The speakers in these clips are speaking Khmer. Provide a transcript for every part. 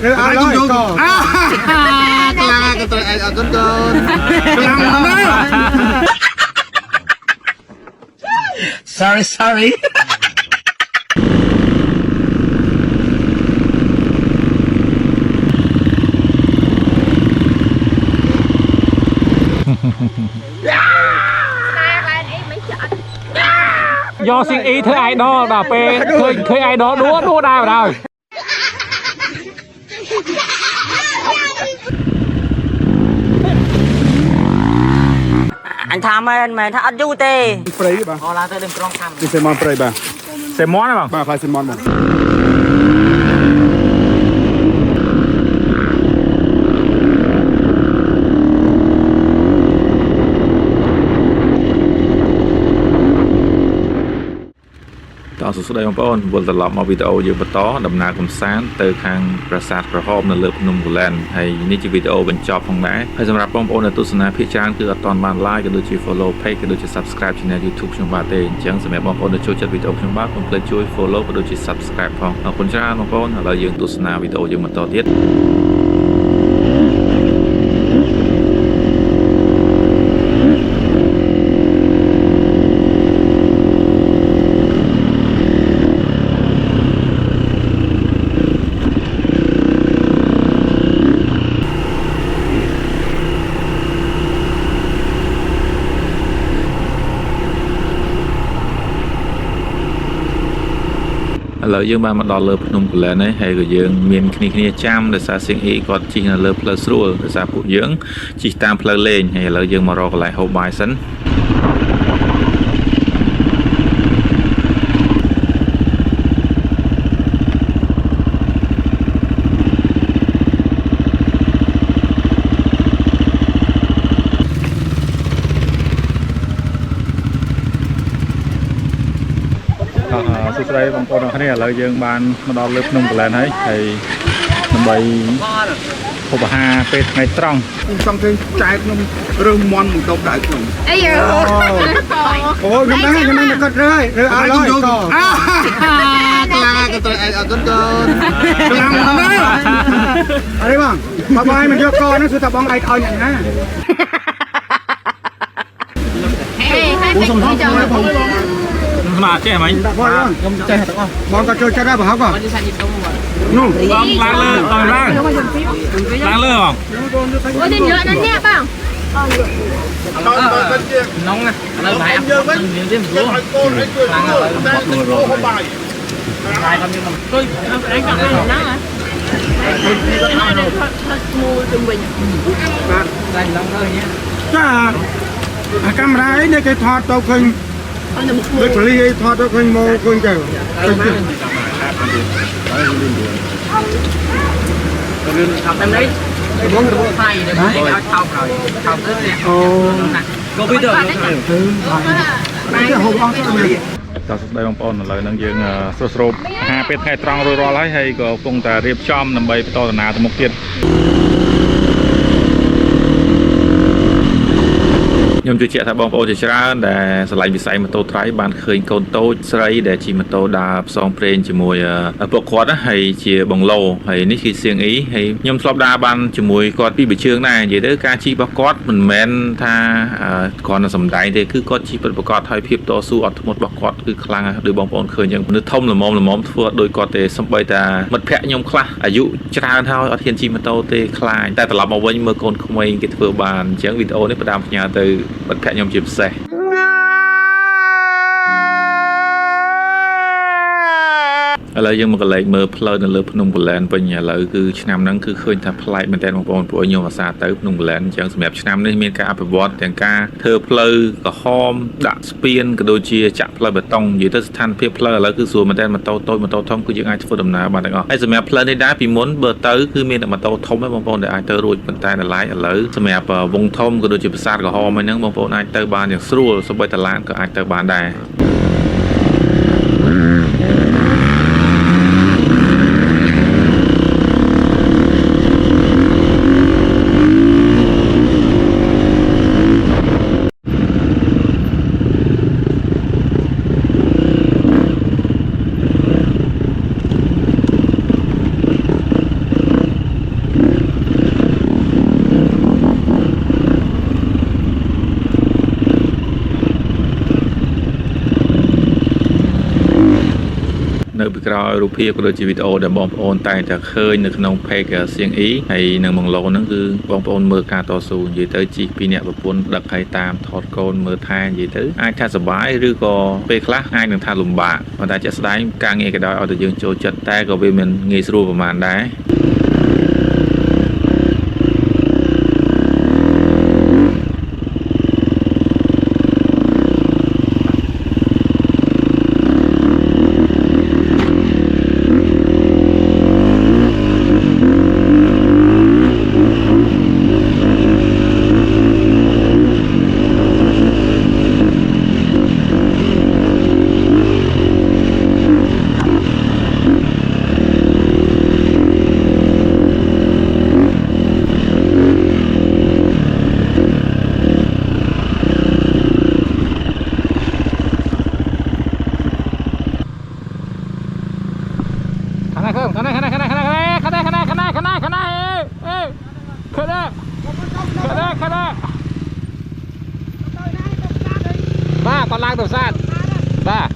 Sorry. Do xin ý thưa ai đó là pe khơi ai đó đúa đai vào đâu anh tham mà thà ăn du tê Prey đi bà. họ làm tới đừng con tham Đi xem món prey bà. xem món này Bà phải xem món bà. សួស្តីបងប្អូនវិលត្រឡប់មកវីដេអូយើងបន្តដំណើរកំសាន្តទៅខាងប្រាសាទក្រហមនៅលើភ្នំគូលែនហើយនេះជាវីដេអូបញ្ចប់ផងដែរហើយសម្រាប់បងប្អូនដែលទស្សនាភាគច្រើនគឺអត់ទាន់បាន like ក៏ដូចជា follow page ក៏ដូចជា subscribe channel YouTube ខ្ញុំបាទទេអញ្ចឹងសម្រាប់បងប្អូនដែលចូលចិត្តវីដេអូខ្ញុំបាទកុំភ្លេចជួយ follow ក៏ដូចជា subscribe ផងអរគុណច្រើនបងប្អូនឥឡូវយើងទស្សនាវីដេអូយើងបន្តទៀត ឥឡូវយើងបានមកដល់លើភ្នំគូលែនហើយក៏យើងមានគ្នាចាំដោយសារសៀងអ៊ីគាត់ជិះនៅលើផ្លូវស្រួលដោយសារពួកយើងជិះតាមផ្លូវលេងហើយឥឡូវយើងមករកកន្លែងហូបបាយសិន សួស្តីបងប្អូនអរគ្នាឥឡូវយើងបានមកដល់លើភ្នំកន្លែងហើយដើម្បីហូបអាហារពេលថ្ងៃត្រង់ ចង់ឃើញចែកខ្ញុំរើមន់បន្ទប់ដៅខ្ញុំ អីយើអូខ្ញុំដឹងតែគាត់រើអត់ឡើយក៏ខ្លាំងក៏ត្រូវអត់កូនខ្លាំងណាស់អីបងបាយមិនយកកហ្នឹងគឺថាបងឯងឲ្យអ្នកណា ស្មាចេះហ្មង ខ្ញុំចេះទាំងអស់បងក៏ចូលចិត្តដែរប្រហែលក៏នោះបងឡើងលើឡើងលើបង អូនេះញ៉ាំណាស់នេះបង nóng nè nơi phải ăn miếng thêm một lúa ăn rồi một bài hai con như mà tôi ăn cặp này nó hả nó được mua trung bình đây nóng hơi nhé camera ấy đây cái thọt tao khinh đây phải đi thọt tao khinh mô khinh chờ học em đấy muốn được thay để áo thao rồi thao tới nè có biết được cái hộp ăn cho mình តោះស្ដីបងប្អូនឥឡូវហ្នឹងយើងស្រូបអាហារពេលថ្ងៃត្រង់រួចរាល់ហើយក៏កំពុងតែរៀបចំដើម្បីបន្តដំណើរទៅមុខទៀត ខ្ញុំជឿជាក់ថាបងប្អូនជាច្រើនដែលឆ្លៃវិស័យម៉ូតូត្រៃបានឃើញកូនតូចស្រីដែលជិះម៉ូតូដើរផ្សងព្រេងជាមួយពួកគាត់ហើយជាបងឡូហើយនេះគឺសៀងអ៊ីហើយខ្ញុំធ្លាប់ដើរបានជាមួយគាត់ពីបជើងដែរនិយាយទៅការជិះរបស់គាត់មិនមែនថាគ្រាន់តែសំដែងទេគឺគាត់ជិះពិតប្រាកដហើយភាពតស៊ូអត់ធ្មត់របស់គាត់គឺខ្លាំងដោយបងប្អូនឃើញអញ្ចឹងមនុស្សធំល្មមធ្វើដោយគាត់ទេសំបីតាមិត្តភ័ក្ដិខ្ញុំខ្លះអាយុច្រើនហើយអត់ហ៊ានជិះម៉ូតូទេខ្លាចតែត្រឡប់មកវិញមើលកូនក្មេងគេធ្វើបានអញ្ចឹងវីដេអូនេះផ្ដើមផ្ញើទៅ បាត់ភ័ក្រខ្ញុំជាពិសេស ឥឡូវយើងមកកន្លែងមើលផ្លូវនៅលើភ្នំគូលែនវិញឥឡូវគឺឆ្នាំហ្នឹងគឺឃើញថាប្លែកមែនតើបងប្អូនព្រោះខ្ញុំអាសាទៅភ្នំគូលែនអញ្ចឹងសម្រាប់ឆ្នាំនេះមានការអភិវឌ្ឍទាំងការធ្វើផ្លូវក្រហមដាក់ស្ពានក៏ដូចជាចាក់ផ្លូវបេតុងនិយាយទៅស្ថានភាពផ្លូវឥឡូវគឺស្រួលមែនតើម៉ូតូតូចម៉ូតូធំគឺយើងអាចធ្វើដំណើរបានទាំងអស់ហើយសម្រាប់ផ្លូវនេះដែរពីមុនបើទៅគឺមានតែម៉ូតូធំឯងបងប្អូនដែលអាចទៅរួចប៉ុន្តែដល់ឡៃឥឡូវសម្រាប់វងធំក៏ដូចជាប្រាសាទក្រហមហ្នឹងបងប្អូនអាចទៅបានយ៉ាងស្រួលសូម្បីតែឡានក៏អាចទៅបានដែរ ឥ ក្រោយរូបភាពក៏ដូចជាវីដេអូដែលបងប្អូនតែងតែឃើញនៅក្នុង page សៀងអ៊ីហើយនៅមង្ឡូហ្នឹងគឺបងប្អូនមើលការតស៊ូនិយាយទៅជីកពីអ្នកប្រពន្ធដឹកឲ្យតាមថតកូនមើលថែនិយាយទៅអាចថាសប្បាយឬក៏ពេលខ្លះអាចនឹងថាលំបាកប៉ុន្តែជាក់ស្ដែងការងារក៏ដោយឲ្យតែយើងចូលចិត្តតែក៏វាមិនងាយស្រួលប្រហែលដែរបាទគាត់ឡើងទៅសាទបាទ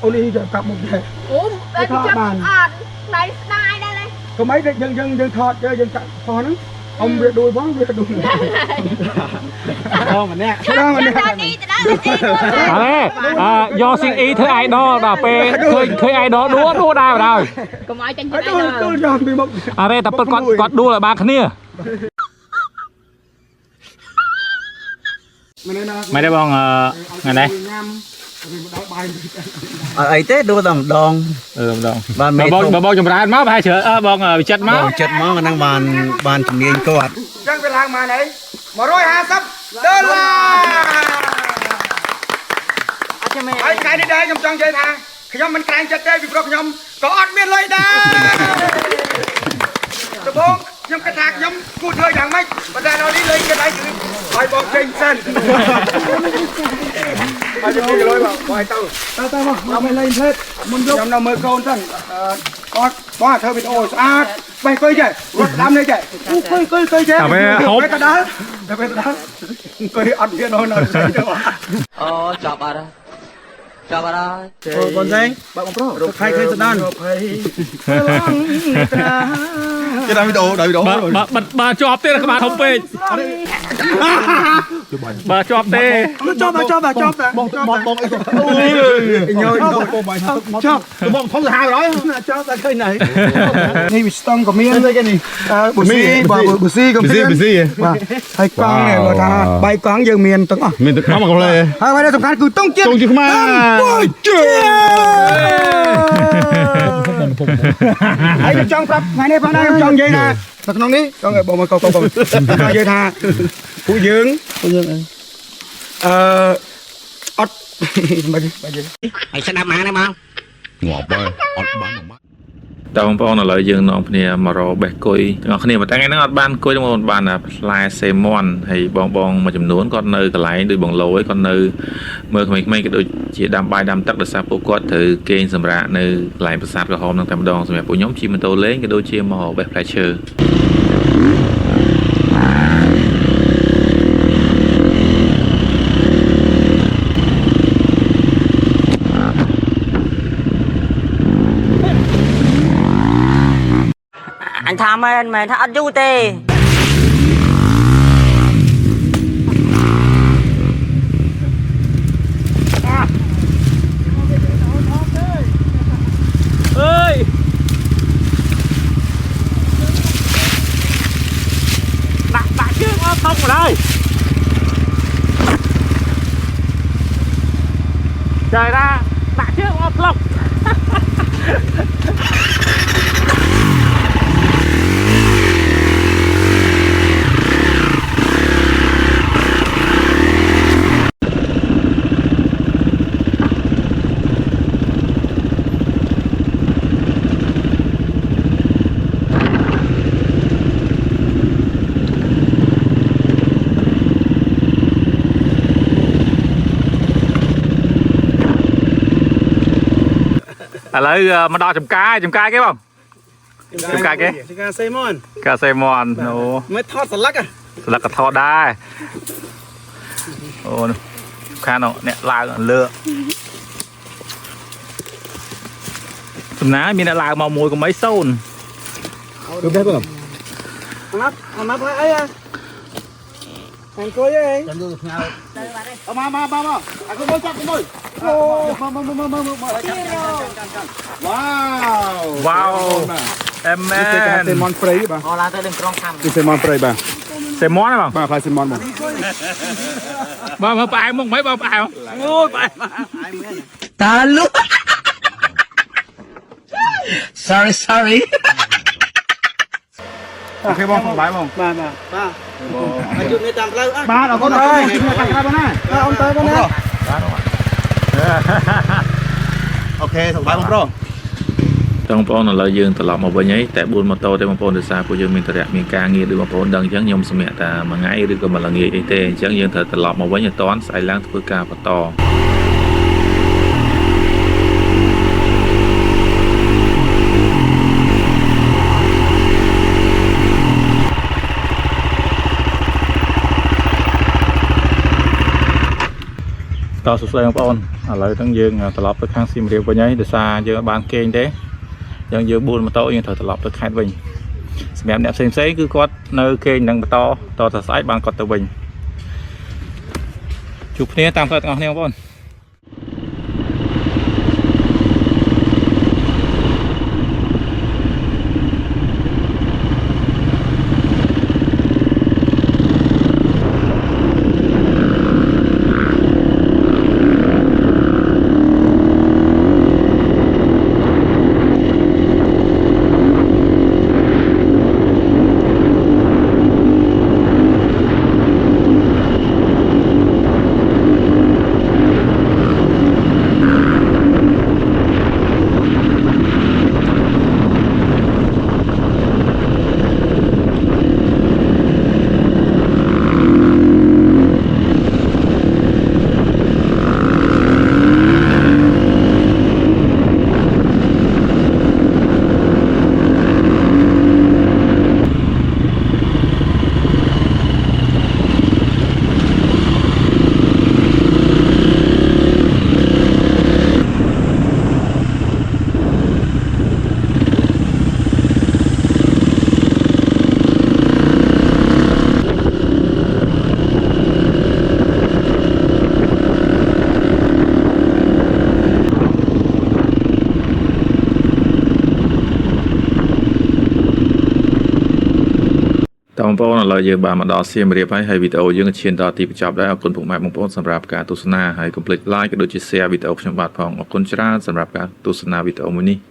អូនេះจะกลับមុខដែរអូតែចាប់អត់ដៃស្ដាយដែរក៏មិនយើងថតយើងកាត់ផុសហ្នឹងអ៊ំវាដួលផងវាដួលអូម្នាក់នេះទៅដល់យកសៀងអ៊ីធ្វើ idol ដល់ពេលឃើញ idol ដួលដែរបណ្ដោយកុំឲ្យចាញ់ទៅដួលយកពីមុខអរេតែពិតគាត់ដួលឲ្យបានគ្នាមិនទេបងថ្ងៃនេះអត់អីទេដួលតែម្ដងម្ដងបានបងចម្រើនមកប្រហែលច្រើនបងវិចិត្រមកចិត្តមកហ្នឹងបានជំនាញគាត់អញ្ចឹងវាឡើងមកនេះ$150ហើយថ្ងៃនេះដែរខ្ញុំចង់និយាយថាខ្ញុំមិនក្រែងចិត្តទេពីព្រោះខ្ញុំក៏អត់មានលុយដែរដំបូងខ្ញុំគិតថាខ្ញុំគួរធ្វើយ៉ាងម៉េចប៉ុន្តែដល់នេះលុយគេដៃគឺឲ្យបងចេញសិនហើយខ្ញុំលុយបងឲ្យទៅមកមិនលេងភ្លេតមុនយកខ្ញុំនៅមើលកូនសិនគាត់ធ្វើវីដេអូស្អាតបេះគុយចេះរត់ដាំនេះចេះគុយចេះតែពេលទៅដល់គុយអត់មានដល់អូចាប់អត់ចាប់អត់អូបងសែងបើបងប្រុសរកថៃឃើញស្ដានគេដាក់វីដេអូបើជាប់ទេក្បាលធំពេកបើជាប់ទេជាប់បងអីញយចាប់បងធំទៅ500ចាប់តែឃើញណៃនេះវាស្តង់ក៏មានទេគេនេះបុស៊ីក៏មានបាទហើយកង់នេះបើថាបាយកង់យើងមានទាំងអស់មានទាំងអស់មកលេហើយហើយសំខាន់គឺតុងជាតិខ្មែរហើយខ្ញុំចង់ប្រាប់ថ្ងៃនេះផងដែរខ្ញុំចង់និយាយថានៅក្នុងនេះចង់ឲ្យបងមកកនិយាយថាពួកយើងអត់បើយើងឲ្យស្ដាប់មកណាបងងាប់ហើយអត់បានមកតើបងប្អូនឥឡូវយើងនាំគ្នាមករកបេះគុយទាំងអស់គ្នាប៉ុន្តែថ្ងៃហ្នឹងអត់បានគុយបងប្អូនបានផ្លែសេមន់ហើយបងមួយចំនួនគាត់នៅកន្លែងដូចបងឡូឯងគាត់នៅមើលក្មេងៗក៏ដូចជាដាំបាយដាំទឹកដោយសារពួកគាត់ត្រូវគេងសម្រាកនៅកន្លែងប្រាសាទក្រហមហ្នឹងតែម្ដងសម្រាប់ពួកខ្ញុំជិះម៉ូតូលេងក៏ដូចជាមកបេះផ្លែឈើអញថាមែនថាអត់យូរទេ trời ra đặt trước ô lộc lấy mà đo chùm cái cái không chùm cái cái Cà xê mòn. cà xê mòn ô ไม่ทอดสลักอ่ะ แล้วก็ทอดได้โอ้ข้าเนาะเนี่ยลายเลือกสำนักมีแต่ลายมามวยกับไม้ส้น ดูได้ป่ะเอามาไอ้อะแข่งตัวยังไงเอามาaku mau cak mauว้าว เอ็มแม เซมอนเฟรย์ป่ะ Họ là tới đừng con thăm เซมอนเฟรย์ป่ะ เซมอนหรือเปล่า ป่ะพายเซมอนป่ะ มาไปมึงไม่ไปโอ้ยไป ตาลุก sorry โอเคบ้างบายบ้างมาจุดนี้ตามเราบ้านเราคนเลยจุดนี้ตามเราบ้างนะเอาเตยบ้างนะโอเคส่งบายบ้างโปร បងប្អូនឥឡូវយើងត្រឡប់មកវិញហើយតែ4ម៉ូតូទេបងប្អូនដោយសារពួកយើងមានតរៈមានការងារដូចបងប្អូនដឹងអញ្ចឹងខ្ញុំសម្រាប់តែមួយថ្ងៃឬក៏មួយល្ងាចអីទេអញ្ចឹងយើងត្រូវត្រឡប់មកវិញឲ្យតាន់ស្អែកឡើងធ្វើការបន្តតោះសួស្តីបងប្អូនឥឡូវហ្នឹងយើងត្រឡប់ទៅខាងសៀមរាបវិញហើយដោយសារយើងបានគេងទេយើង4ម៉ូតូយើងត្រូវត្រឡប់ទៅខេត្តវិញសម្រាប់អ្នកផ្សេងគឺគាត់នៅគេងនឹងបន្តតទៅស្អែកបានគាត់ទៅវិញជួបគ្នាតាមផ្លូវទាំងអស់គ្នាបងប្អូន បងប្អូនឥឡូវយើងបានមកដល់សៀមរាបហើយវីដេអូយើងក៏ឈានដល់ទីបញ្ចប់ដែរអរគុណពុកម៉ែបងប្អូនសម្រាប់ការទស្សនាហើយកុំភ្លេច like ក៏ដូចជា share វីដេអូខ្ញុំបាទផងអរគុណច្រើនសម្រាប់ការទស្សនាវីដេអូមួយនេះ